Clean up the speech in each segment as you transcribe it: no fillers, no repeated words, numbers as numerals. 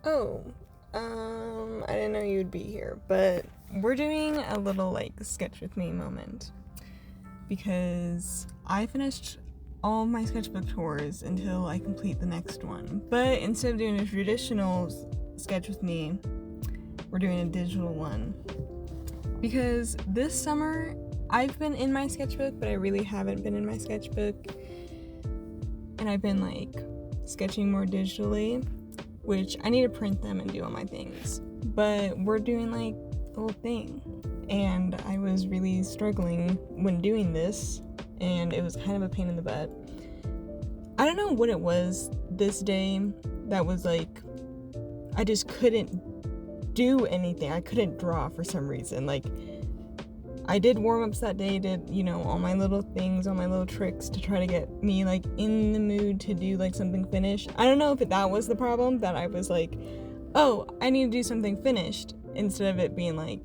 Oh, I didn't know you'd be here, but we're doing a little, like, sketch with me moment. Because I finished all of my sketchbook tours until I complete the next one. But instead of doing a traditional sketch with me, we're doing a digital one. Because this summer, I've been in my sketchbook, but I really haven't been in my sketchbook. And I've been, like, sketching more digitally, which I need to print them and do all my things. But we're doing, like, the whole thing. And I was really struggling when doing this, and it was kind of a pain in the butt. I don't know what it was this day that was, like, I just couldn't do anything. I couldn't draw for some reason. Like, I did warm-ups that day, did, all my little things, all my little tricks to try to get me, like, in the mood to do, like, something finished. I don't know if that was the problem, that I was like, oh, I need to do something finished, instead of it being, like,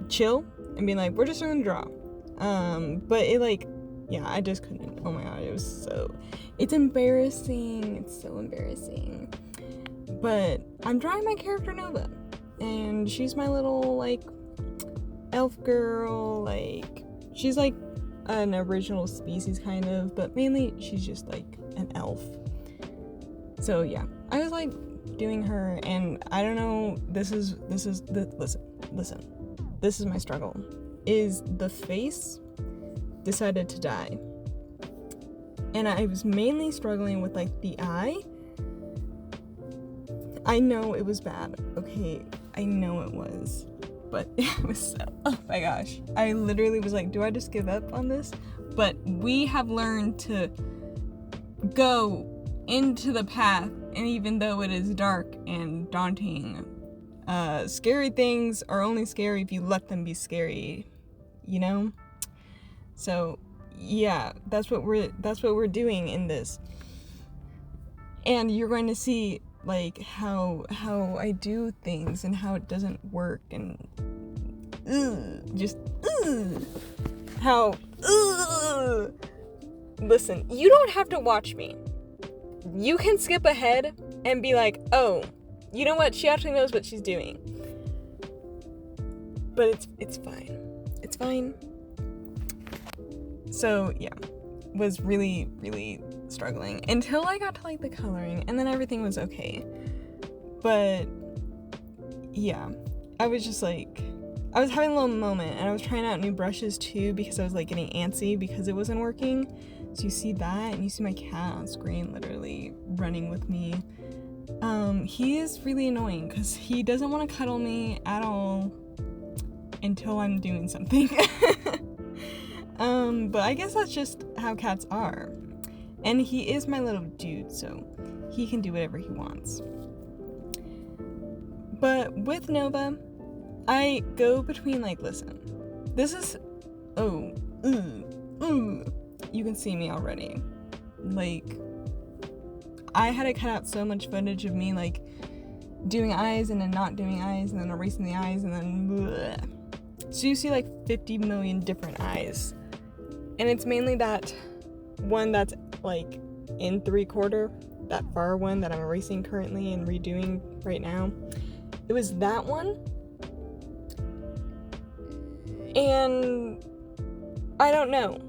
chill, and being like, we're just gonna draw. But it, like, yeah, I just couldn't. Oh my god, it's embarrassing. It's so embarrassing. But I'm drawing my character Nova, and she's my little, like, elf girl. Like, she's like an original species kind of, but mainly she's just like an elf. So yeah, I was like doing her, and I don't know, listen, this is my struggle, is the face decided to die. And I was mainly struggling with, like, the eye. I know it was bad, okay, I know it was. But it was so, oh my gosh. I literally was like, do I just give up on this? But we have learned to go into the path, and even though it is dark and daunting, scary things are only scary if you let them be scary, So, yeah, that's what we're doing in this. And you're going to see, like, how I do things and how it doesn't work, and listen, you don't have to watch me. You can skip ahead and be like, oh, you know what, she actually knows what she's doing. But it's fine. So yeah, was really, really struggling until I got to, like, the coloring, and then everything was okay. But yeah, I was just like, I was having a little moment, and I was trying out new brushes too, because I was, like, getting antsy because it wasn't working. So you see that, and you see my cat on screen literally running with me. He is really annoying because he doesn't want to cuddle me at all until I'm doing something. But I guess that's just how cats are. And he is my little dude, so he can do whatever he wants. But with Nova, I go between, like, listen, this is, you can see me already. Like, I had to cut out so much footage of me, like, doing eyes and then not doing eyes and then erasing the eyes and then bleh. So you see, like, 50 million different eyes. And it's mainly that one that's, like, in 3/4, that far one that I'm erasing currently and redoing right now. It was that one. And I don't know.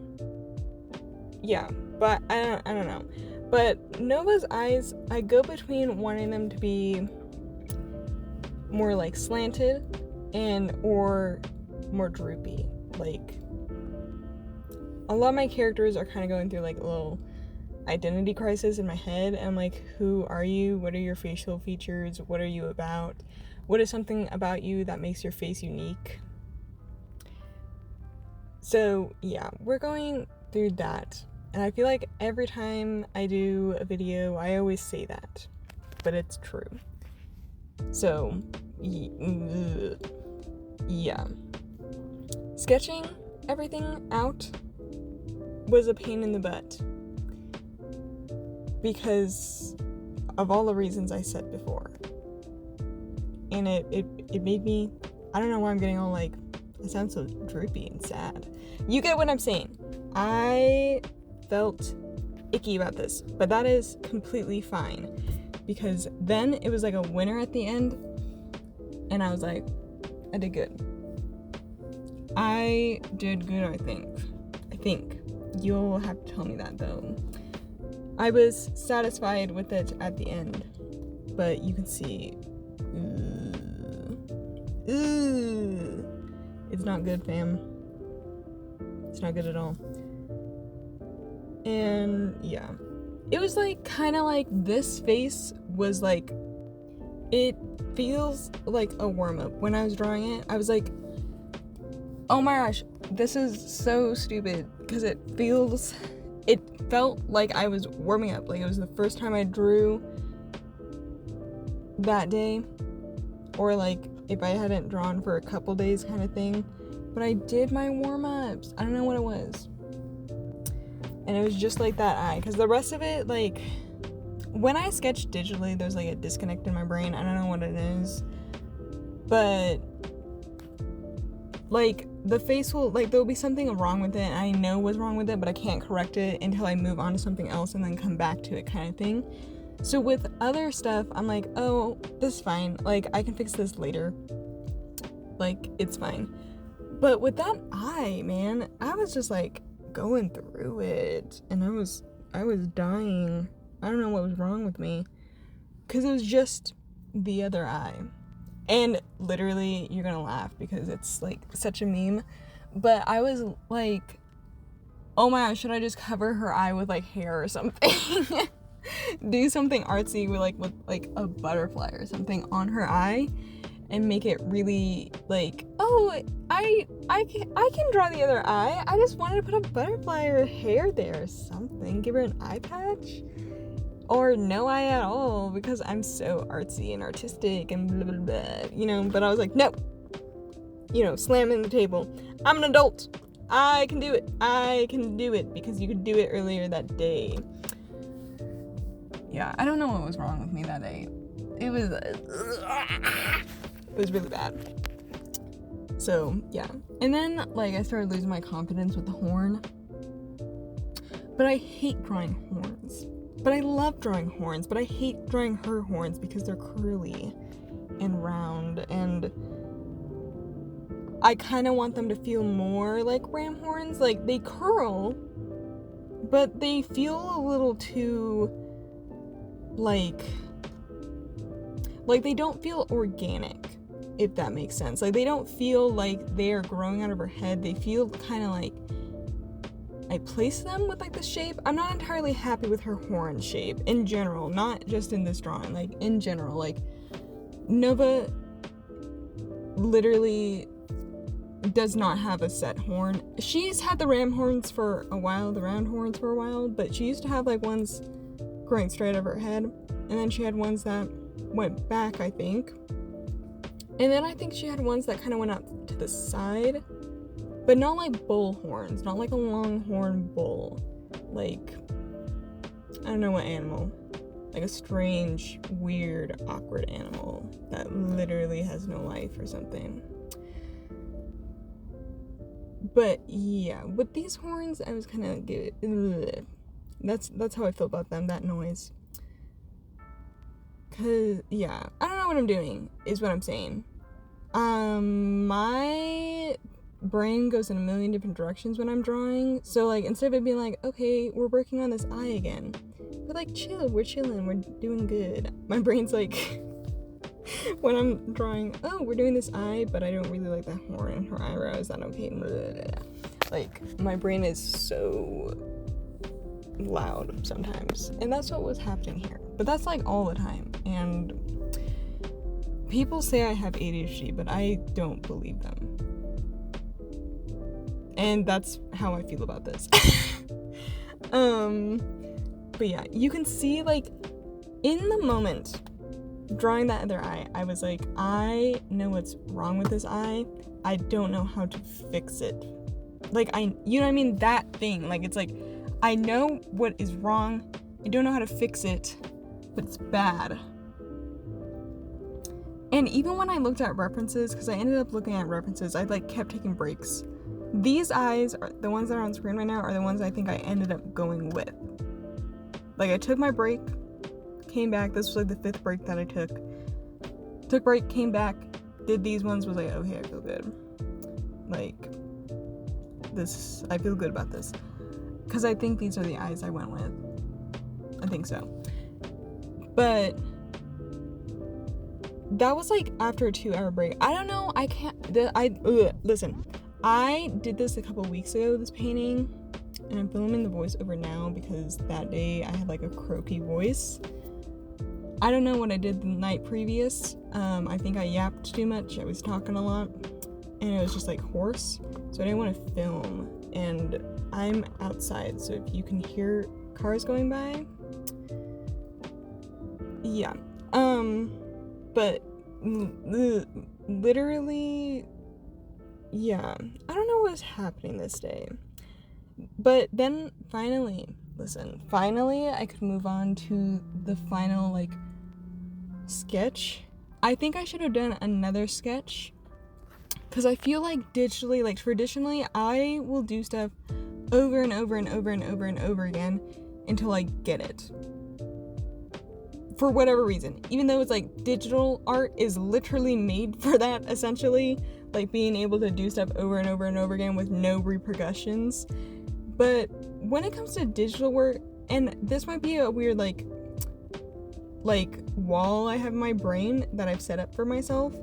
Yeah, but I don't know. But Nova's eyes, I go between wanting them to be more, like, slanted or more droopy. Like, a lot of my characters are kind of going through, like, a little identity crisis in my head. And I'm like, who are you? What are your facial features? What are you about? What is something about you that makes your face unique? So yeah, we're going through that. And I feel like every time I do a video, I always say that. But it's true. So, yeah. Sketching everything out was a pain in the butt. Because of all the reasons I said before. And it made me, I don't know why I'm getting all, like, I sound so droopy and sad. You get what I'm saying. I felt icky about this, but that is completely fine. because then it was like a winner at the end, and I was like, I did good. I did good, I think. You'll have to tell me that, though. I was satisfied with it at the end, but you can see, it's not good, fam. It's not good at all. And yeah, it was like kind of like this face was like, it feels like a warm-up. When I was drawing it, I was like, oh my gosh, this is so stupid, because it felt like I was warming up, like it was the first time I drew that day, or like if I hadn't drawn for a couple days kind of thing. But I did my warm-ups. I don't know what it was. And it was just like that eye, because the rest of it, like, when I sketch digitally, there's like a disconnect in my brain. I don't know what it is, but like the face will, like, there'll be something wrong with it, and I know what's wrong with it, but I can't correct it until I move on to something else and then come back to it, kind of thing. So with other stuff, I'm like, oh, this is fine, like I can fix this later, like it's fine. But with that eye, man, I was just like going through it, and I was dying. I don't know what was wrong with me, because it was just the other eye. And literally, you're gonna laugh because it's like such a meme, but I was like, oh my gosh, should I just cover her eye with like hair or something? Do something artsy with a butterfly or something on her eye, and make it really like, oh, I can draw the other eye. I just wanted to put a butterfly or hair there or something. Give her an eye patch. Or no eye at all, because I'm so artsy and artistic and blah, blah, blah, you know. But I was like, no. You know, slamming the table. I'm an adult. I can do it. I can do it, because you could do it earlier that day. Yeah, I don't know what was wrong with me that day. It was really bad. So, yeah. And then, like, I started losing my confidence with the horn. But I hate drawing horns. But I love drawing horns, but I hate drawing her horns because they're curly and round, and I kind of want them to feel more like ram horns. Like, they curl, but they feel a little too, like they don't feel organic, if that makes sense. Like, they don't feel like they're growing out of her head. They feel kind of like I place them with like the shape. I'm not entirely happy with her horn shape in general, not just in this drawing, like in general. Like, Nova literally does not have a set horn. She's had the ram horns for a while, the round horns for a while, but she used to have like ones growing straight over her head, and then she had ones that went back, I think, and then I think she had ones that kind of went out to the side. But not like bull horns, not like a longhorn bull. Like, I don't know what animal. Like a strange, weird, awkward animal that literally has no life or something. But yeah, with these horns, I was kind of good. That's how I feel about them, that noise. Cause, yeah, I don't know what I'm doing, is what I'm saying. My brain goes in a million different directions when I'm drawing. So like, instead of it being like, okay, we're working on this eye again, but like, chill, we're chilling, we're doing good. My brain's like, when I'm drawing, oh, we're doing this eye, but I don't really like that horn and her eyebrow. Is that okay? Like, my brain is so loud sometimes, and that's what was happening here. But that's like all the time, and people say I have ADHD, but I don't believe them. And that's how I feel about this. But yeah, you can see, like, in the moment drawing that other eye, I was like, I know what's wrong with this eye. I don't know how to fix it. Like, you know what I mean? That thing. Like, it's like, I know what is wrong. I don't know how to fix it, but it's bad. And even when I looked at references, because I ended up looking at references, I like kept taking breaks. These eyes, are the ones that are on screen right now, are the ones I think I ended up going with. Like, I took my break, came back. This was like the 5th break that I took. Took break, came back, did these ones, was like, okay, I feel good. Like, this, I feel good about this. Because I think these are the eyes I went with. I think so. But that was like after a 2-hour break. I don't know, I can't, listen. I did this a couple weeks ago, this painting, and I'm filming the voiceover now because that day I had like a croaky voice. I don't know what I did the night previous. I think I yapped too much. I was talking a lot, and it was just like hoarse, so I didn't want to film. And I'm outside, so if you can hear cars going by, yeah. But literally, yeah, I don't know what was happening this day. But then finally I could move on to the final like sketch. I think I should have done another sketch, because I feel like digitally, like traditionally, I will do stuff over and over and over and over and over again until I get it. For whatever reason, even though it's like digital art is literally made for that, essentially, like being able to do stuff over and over and over again with no repercussions. But when it comes to digital work, and this might be a weird like wall I have in my brain that I've set up for myself,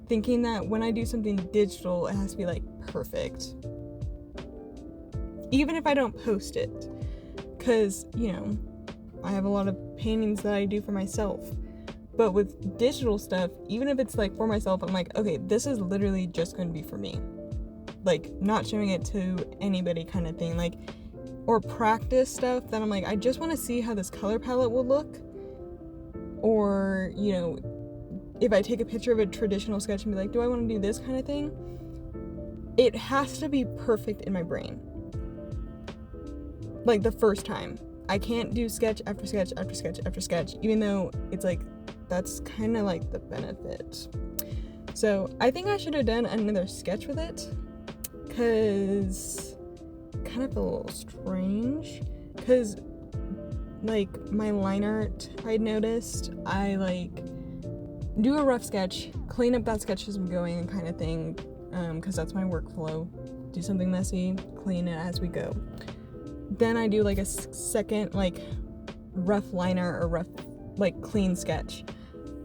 thinking that when I do something digital, it has to be like perfect, even if I don't post it, because, you know, I have a lot of paintings that I do for myself. But with digital stuff, even if it's like for myself, I'm like, okay, this is literally just going to be for me. Like, not showing it to anybody kind of thing. Like, or practice stuff that I'm like, I just want to see how this color palette will look. Or, you know, if I take a picture of a traditional sketch and be like, do I want to do this kind of thing? It has to be perfect in my brain. Like, the first time. I can't do sketch after sketch after sketch after sketch, even though it's like, that's kind of like the benefit. So I think I should have done another sketch with it, because kind of a little strange, because like my line art, I noticed I like do a rough sketch, clean up that sketch as I'm going kind of thing, because that's my workflow. Do something messy, clean it as we go. Then I do like a second like rough liner or rough like clean sketch.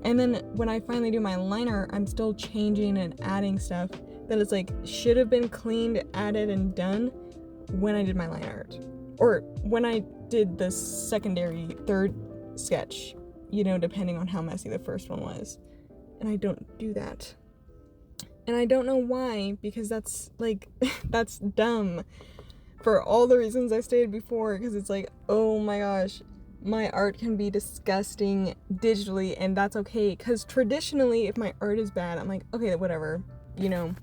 And then when I finally do my liner, I'm still changing and adding stuff that is like should have been cleaned, added, and done when I did my line art. Or when I did the secondary third sketch, you know, depending on how messy the first one was. And I don't do that. And I don't know why, because that's like, that's dumb. For all the reasons I stated before, because it's like, oh my gosh, my art can be disgusting digitally, and that's okay, because traditionally, if my art is bad, I'm like, okay, whatever, you know,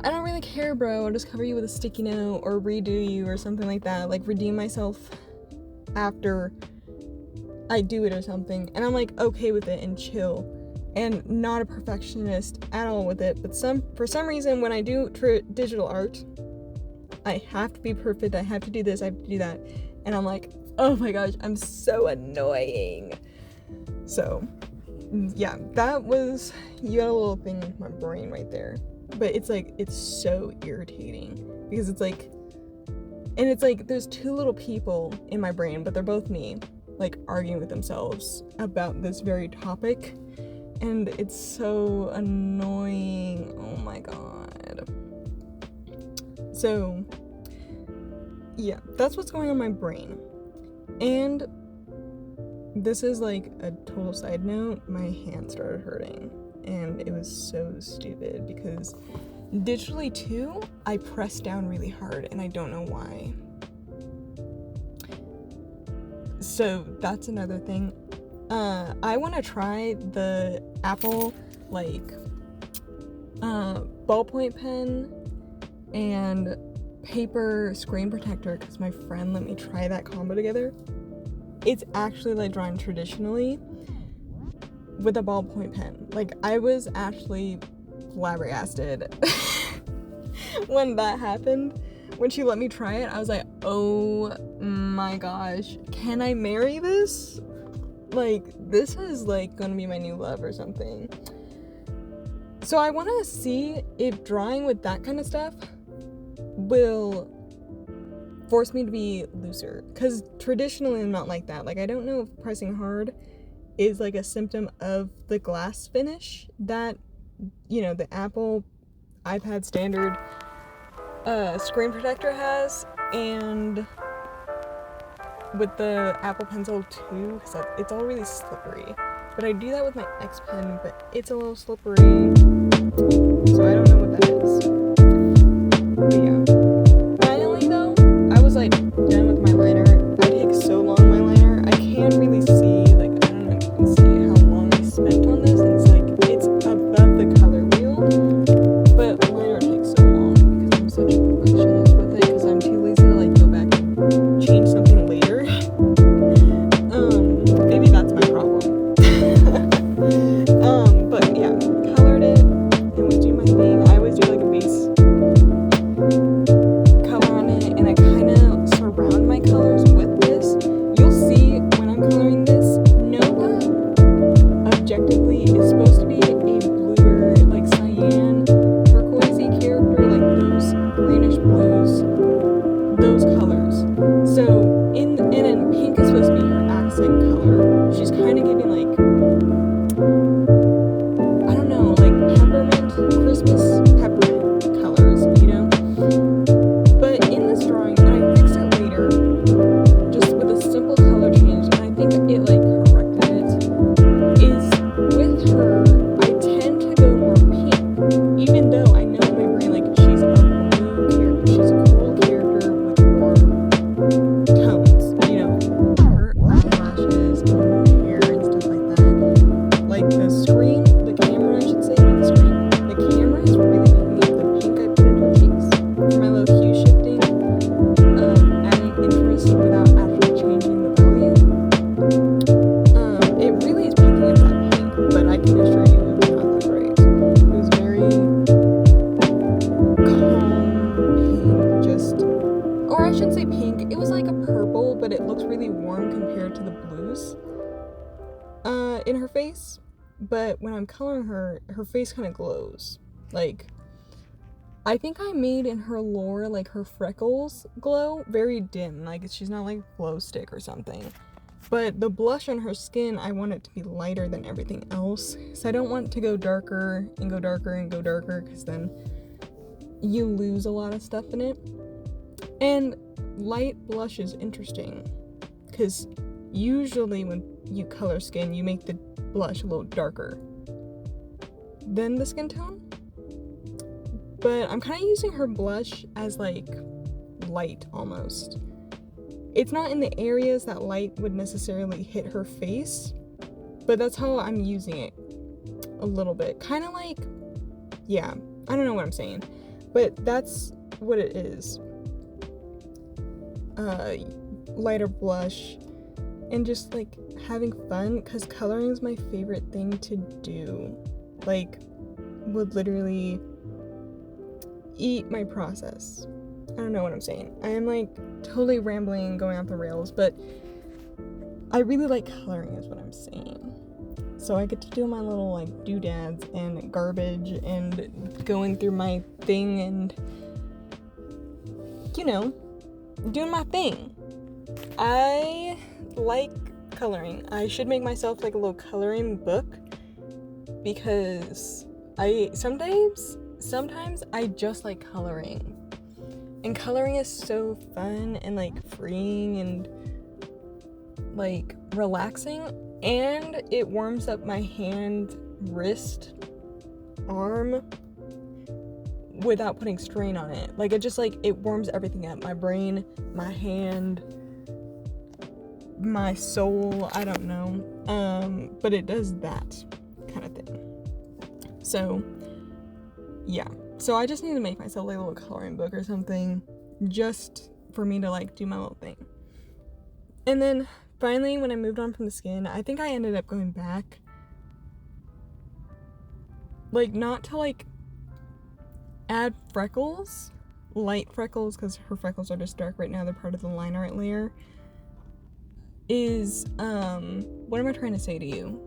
I don't really care, bro, I'll just cover you with a sticky note, or redo you, or something like that, like, redeem myself after I do it or something, and I'm like, okay with it, and chill, and not a perfectionist at all with it, but for some reason, when I do digital art, I have to be perfect, I have to do this, I have to do that, and I'm like, oh my gosh, I'm so annoying. So, yeah, that was, you got a little thing with my brain right there, but it's like, it's so irritating, because it's like, and it's like, there's two little people in my brain, but they're both me, like, arguing with themselves about this very topic, and it's so annoying, oh my god. So, yeah, that's what's going on in my brain. And this is like a total side note, my hand started hurting, and it was so stupid because digitally too, I pressed down really hard and I don't know why. So that's another thing. I want to try the Apple like ballpoint pen and paper screen protector, because my friend let me try that combo together. It's actually like drawing traditionally with a ballpoint pen. Like, I was actually flabbergasted when that happened. When she let me try it, I was like, oh my gosh, can I marry this? Like, this is, like, gonna be my new love or something. So I want to see if drawing with that kind of stuff will force me to be looser. Because traditionally I'm not like that. Like, I don't know if pressing hard is, like, a symptom of the glass finish that, you know, the Apple iPad standard screen protector has, and with the Apple Pencil too, because it's all really slippery. But I do that with my X Pen, but it's a little slippery, so I don't know what that is. But yeah. Finally though, I was like done with my liner. I take so long on my liner. I can't really see, like, I don't know if you can see how long I spent on this. And it's like, it's above the color wheel. But liner takes so long because I'm such a perfectionist with it, because I'm too lazy to, like, go back and change something later. Maybe that's my problem. But yeah, colored it and was doing my thing. I always do, like, a base color on it, and I kind of surround my colors with this. You'll see when I'm coloring this, Nova objectively is supposed to be a bluer, like, cyan, turquoisey character, like those greenish blues, those colors. So and then pink is supposed to be her accent color. She's kind of giving, like, I don't know, like peppermint, Christmas peppermint colors, you know? But in this drawing, and I fixed it later, just with a simple color change, and I think it, like, corrected it, is with her, I tend to go more pink, even though I know in my brain, like, she's a blue character, she's a cool character with warm tones, you know, her eyelashes and her hair and stuff like that. Like, the screen, the camera, I should say, not the screen, the camera is really picking up the pink I put in her cheeks for my little hue shifting, adding interest without actually changing the value. It really is picking up that pink, but I can assure you it was not that great. It was very calm pink, just, or I shouldn't say pink, it was like a purple, but it looks really warm compared to the blues in her face. But when I'm coloring her, her face kind of glows. Like, I think I made in her lore, like, her freckles glow very dim, like she's not like glow stick or something. But the blush on her skin, I want it to be lighter than everything else, so I don't want to go darker and go darker and go darker, because then you lose a lot of stuff in it. And light blush is interesting, because usually when you color skin, you make the blush a little darker than the skin tone. But I'm kind of using her blush as, like, light almost. It's not in the areas that light would necessarily hit her face, but that's how I'm using it a little bit. Kind of like, yeah, I don't know what I'm saying, but that's what it is. Lighter blush and just, like, having fun, because coloring is my favorite thing to do. Like, would literally eat my process. I don't know what I'm saying. I am, like, totally rambling and going off the rails, but I really like coloring is what I'm saying. So I get to do my little, like, doodads and garbage and going through my thing and, you know, doing my thing. I like coloring. I should make myself, like, a little coloring book, because I sometimes I just like coloring. And coloring is so fun and, like, freeing and, like, relaxing, and it warms up my hand, wrist, arm without putting strain on it. Like, it just, like, it warms everything up. My brain, my hand, my soul, I don't know. But it does that kind of thing. So, yeah. So I just need to make myself, like, a little coloring book or something, just for me to, like, do my little thing. And then finally, when I moved on from the skin, I think I ended up going back, like, not to, like, add freckles, light freckles, because her freckles are just dark right now, they're part of the line art layer. is, what am I trying to say to you?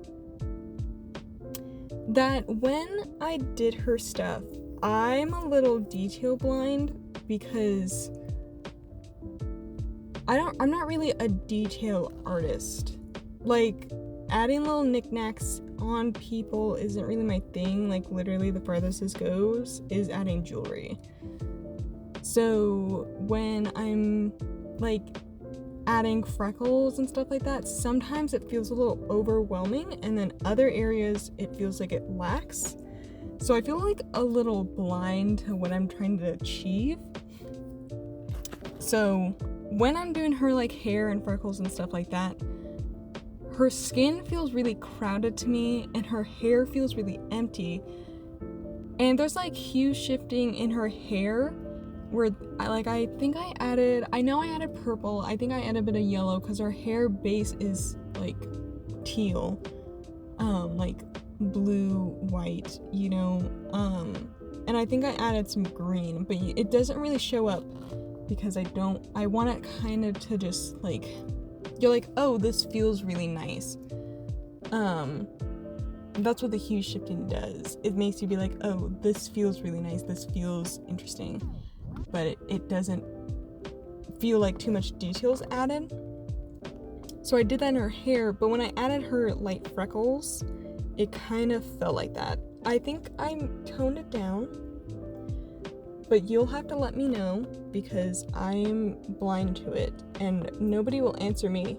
That when I did her stuff, I'm a little detail blind because I'm not really a detail artist. Like, adding little knickknacks on people isn't really my thing. Like, literally the farthest this goes is adding jewelry. So when I'm like adding freckles and stuff like that, sometimes it feels a little overwhelming, and then other areas it feels like it lacks. So I feel like a little blind to what I'm trying to achieve. So when I'm doing her like hair and freckles and stuff like that, her skin feels really crowded to me, and her hair feels really empty. And there's like hue shifting in her hair where I think I added purple, I think I added a bit of yellow because her hair base is like teal, like blue, white, you know, and I think I added some green, but it doesn't really show up because I want it kind of to just like, you're like, oh, this feels really nice. That's what the hue shifting does. It makes you be like, oh, this feels really nice, this feels interesting. But it doesn't feel like too much details added. So I did that in her hair, but when I added her light freckles, it kind of felt like that. I think I toned it down, but you'll have to let me know because I'm blind to it and nobody will answer me.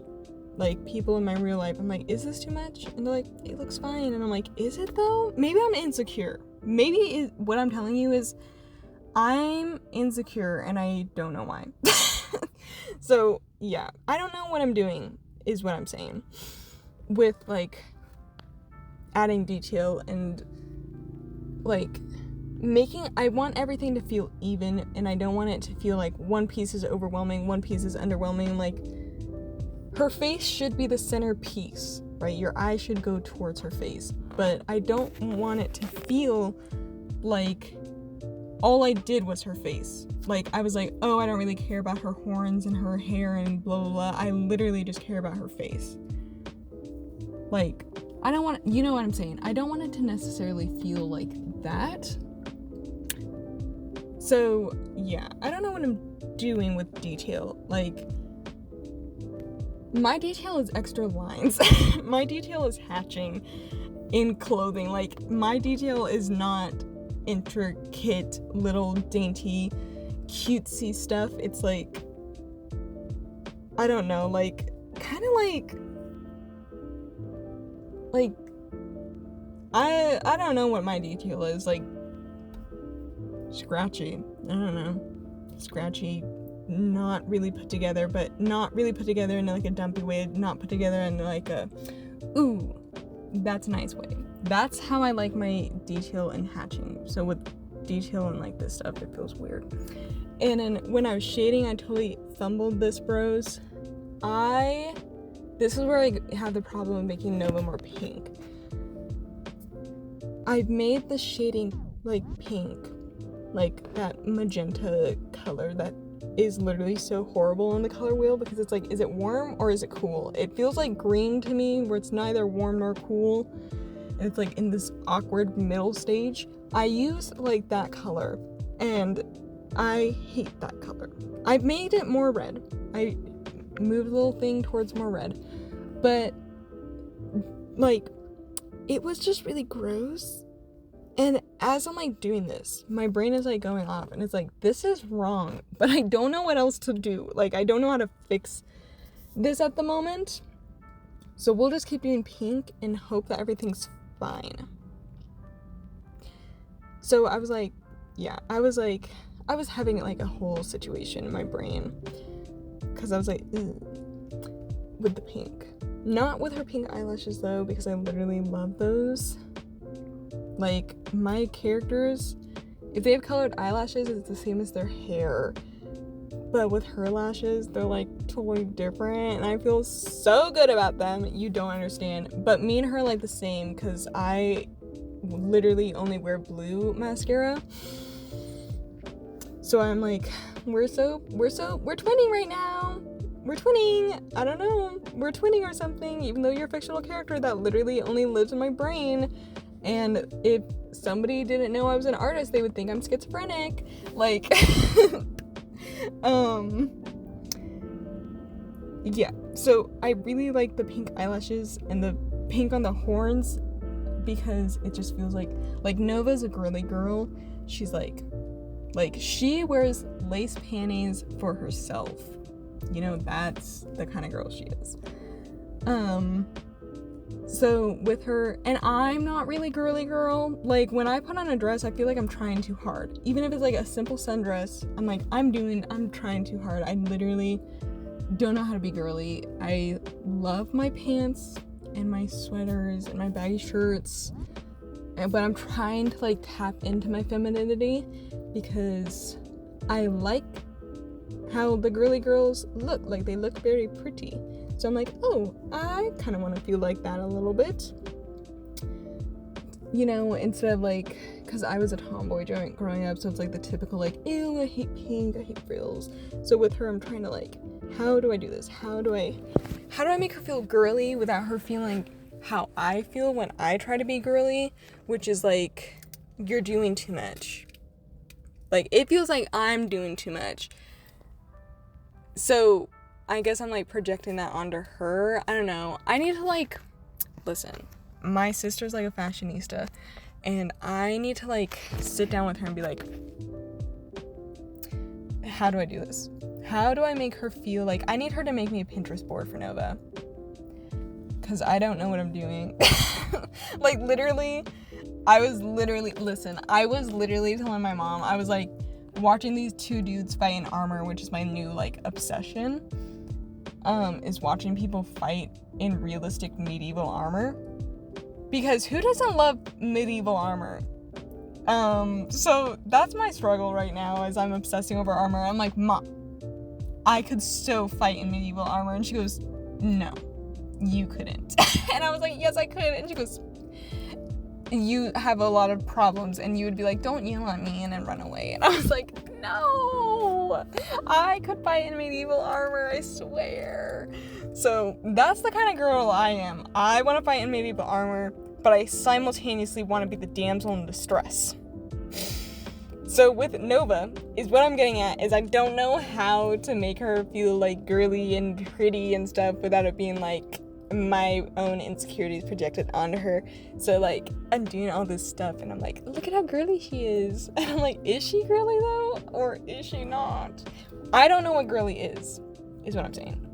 Like, people in my real life, I'm like, is this too much? And they're like, it looks fine. And I'm like, is it though? Maybe I'm insecure. Maybe what I'm telling you is I'm insecure and I don't know why. So yeah, I don't know what I'm doing is what I'm saying with like adding detail and like I want everything to feel even, and I don't want it to feel like one piece is overwhelming, one piece is underwhelming. Like, her face should be the centerpiece, right? Your eye should go towards her face, but I don't want it to feel like all I did was her face. Like, I was like, oh, I don't really care about her horns and her hair and blah, blah, blah. I literally just care about her face. Like, I don't want, you know what I'm saying? I don't want it to necessarily feel like that. So, yeah, I don't know what I'm doing with detail. Like, my detail is extra lines. My detail is hatching in clothing. Like, my detail is not intricate, little, dainty, cutesy stuff. It's like, I don't know, like, kind of like I don't know what my detail is. Like, scratchy. I don't know. Scratchy, not really put together, but not really put together in like a dumpy way, not put together in like a, ooh, that's a nice way. That's how I like my detail and hatching. So with detail and like this stuff, it feels weird. And then when I was shading, I totally fumbled this, bros. This is where I have the problem of making Nova more pink. I've made the shading like pink, like that magenta color that is literally so horrible on the color wheel because it's like, is it warm or is it cool? It feels like green to me where it's neither warm nor cool. And it's like in this awkward middle stage. I use like that color and I hate that color. I've made it more red. I moved the little thing towards more red. But like, it was just really gross. And as I'm like doing this, my brain is like going off and it's like, this is wrong, but I don't know what else to do. Like, I don't know how to fix this at the moment. So we'll just keep doing pink and hope that everything's fine. So I was like, yeah, I was having like a whole situation in my brain because I was like, with the pink. Not with her pink eyelashes though, because I literally love those. Like, my characters, if they have colored eyelashes, it's the same as their hair. But with her lashes, they're like totally different, and I feel so good about them. You don't understand. But me and her like the same, because I literally only wear blue mascara. So I'm like, we're twinning right now. we're twinning. I don't know. We're twinning or something, even though you're a fictional character that literally only lives in my brain. And if somebody didn't know I was an artist, they would think I'm schizophrenic. Like, yeah. So I really like the pink eyelashes and the pink on the horns because it just feels like Nova's a girly girl. She's like she wears lace panties for herself. You know, that's the kind of girl she is. So with her, and I'm not really girly girl. Like, when I put on a dress, I feel like I'm trying too hard. Even if it's like a simple sundress, I'm like, I'm trying too hard. I literally don't know how to be girly. I love my pants and my sweaters and my baggy shirts, but I'm trying to like tap into my femininity because I like how the girly girls look. Like, they look very pretty. So I'm like, oh, I kind of want to feel like that a little bit. You know, instead of like, because I was a tomboy growing up, so it's like the typical like, ew, I hate pink, I hate frills. So with her, I'm trying to like, how do I do this? How do I make her feel girly without her feeling how I feel when I try to be girly, which is like, you're doing too much. Like, it feels like I'm doing too much. So I guess I'm like projecting that onto her. I don't know. I need to like, listen, my sister's like a fashionista, and I need to like sit down with her and be like, how do I do this? How do I make her feel like, I need her to make me a Pinterest board for Nova, because I don't know what I'm doing. Like, literally, I was literally telling my mom, I was like, watching these two dudes fight in armor, which is my new like obsession, is watching people fight in realistic medieval armor, because who doesn't love medieval armor? So that's my struggle right now, as I'm obsessing over armor. I'm like, Mom, I could so fight in medieval armor. And she goes, no, you couldn't. And I was like, yes, I could. And she goes, you have a lot of problems. And you would be like, don't yell at me, and then run away. And I was like, no, I could fight in medieval armor, I swear. So that's the kind of girl I am. I want to fight in medieval armor, but I simultaneously want to be the damsel in distress. So with Nova, is what I'm getting at, is I don't know how to make her feel like girly and pretty and stuff without it being like my own insecurities projected onto her. So like, I'm doing all this stuff and I'm like, look at how girly she is. And I'm like, is she girly though? Or is she not? I don't know what girly is what I'm saying.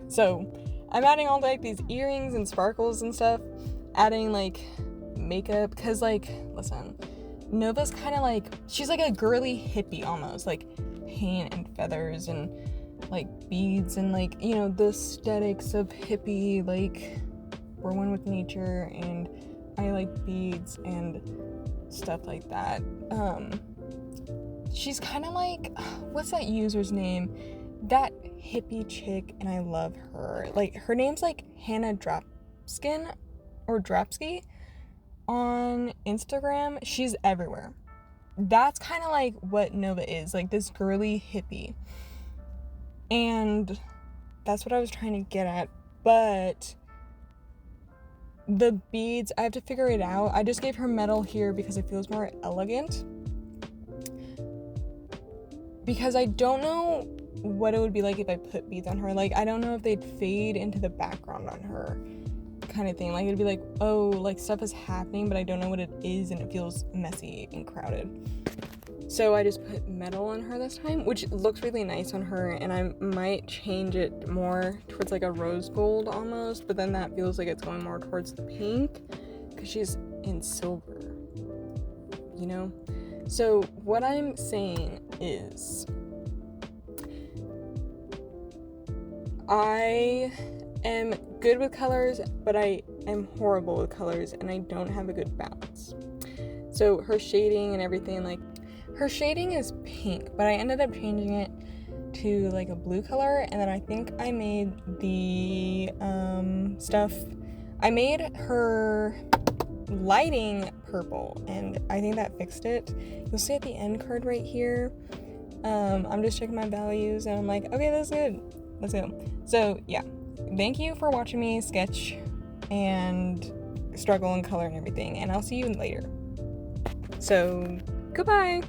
So I'm adding all like these earrings and sparkles and stuff, adding like makeup, because like, listen, Nova's kind of like, she's like a girly hippie almost, like paint and feathers and like beads and like, you know, the aesthetics of hippie, like we're one with nature, and I like beads and stuff like that. She's kind of like, what's that user's name? That hippie chick, and I love her. Like, her name's like Hannah Drapskin or Drapsky on Instagram. She's everywhere. That's kind of like what Nova is, like this girly hippie. And that's what I was trying to get at. But the beads, I have to figure it out. I just gave her metal here because it feels more elegant. Because I don't know what it would be like if I put beads on her. Like, I don't know if they'd fade into the background on her, kind of thing. Like, it'd be like, oh, like stuff is happening, but I don't know what it is, and it feels messy and crowded. So I just put metal on her this time, which looks really nice on her, and I might change it more towards like a rose gold almost, but then that feels like it's going more towards the pink because she's in silver, you know? So what I'm saying is, I am good with colors, but I am horrible with colors, and I don't have a good balance. So her shading and everything, like, her shading is pink, but I ended up changing it to like a blue color, and then I think I made the I made her lighting purple, and I think that fixed it. You'll see at the end card right here, I'm just checking my values, and I'm like, okay, that's good. let's go. So yeah, thank you for watching me sketch and struggle and color and everything, and I'll see you later. So goodbye.